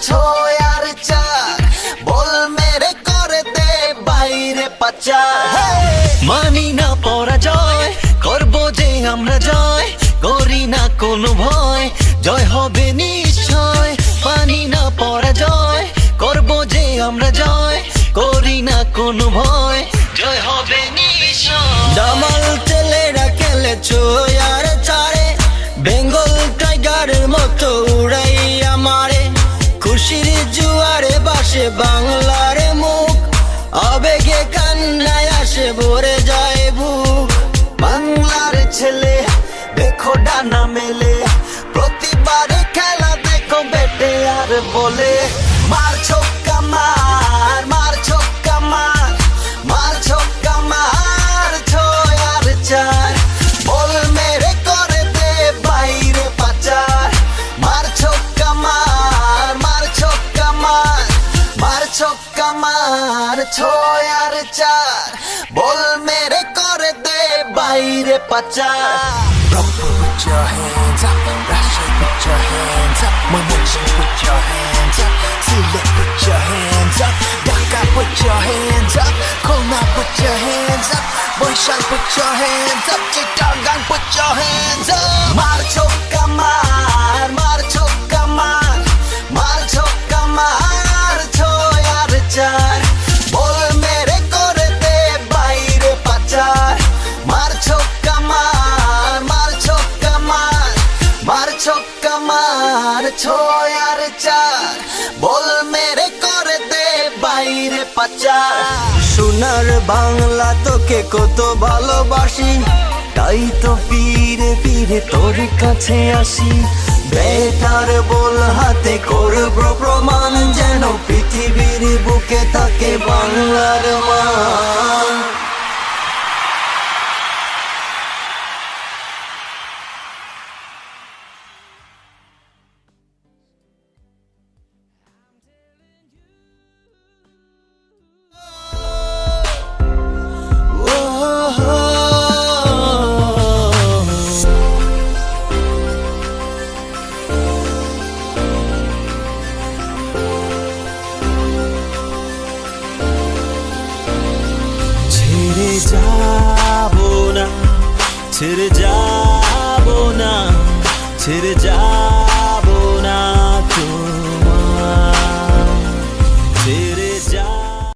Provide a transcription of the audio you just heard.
ছয় আর চার বল মেরে করে দে বাইরে পাচার। মানি না পরাজয়, করবো যে আমরা জয়, করি না কোনো ভয়, জয় হবে নিশ্চয়। মানি না পরাজয়, করবো যে আমরা জয়, করি না কোনো ভয়, জয় হবে নিশ্চয়। দামাল ছেলেরা খেলে ছয় আর চারে, বেঙ্গল টাইগারের মতো উড়াই আমারে। খুশির জুয়ারে বাসে বাংলার মুখ, আবেগে কান্নায় আসে ভরে যায় বুক। বাংলার ছেলে দেখো ডানা মেলে, প্রতিবারে খেলা দেখো বেটে আর বলে মার ছক্কা মার, মার ছক্কা মার, মার ছক্কা মার, ছয় আর চার বল মেরে করে দে বাইরে পাচার। মার ছক্কা মার, মার ছক্কা মার, মার ছক্কা মার, ছয় আর চার বল মেরে করে দে বাইরে পাচার। Rumble with your hands up, Russia with your hands up, my nation with your hands up, Select with your hands up, Dhaka with your hands up, Khulna with your hands up, Boishan with your hands up, Chittagong with your hands up. মার ছক্কা মার, মার ছক্কা মার, মার ছক্কা মার, ছয় আর চার বল মেরে করে দে বাইরে পাচার। মার ছক্কা মার, মার ছক্কা মার, মার ছক্কা মার, ছয় আর চার বল মেরে করে দে বাইরে পাচার। সোনার বাংলা তোকে কত ভালোবাসি, তাই তো ফিরে ফিরে তোর কাছে আসি। বেটার বল হাতে করবো প্রমাণ, যেন পৃথিবীর বুকে থাকে বাংলার মান। ছেড়ে যাবো না, ছেড়ে যাবো না, ছেড়ে যাব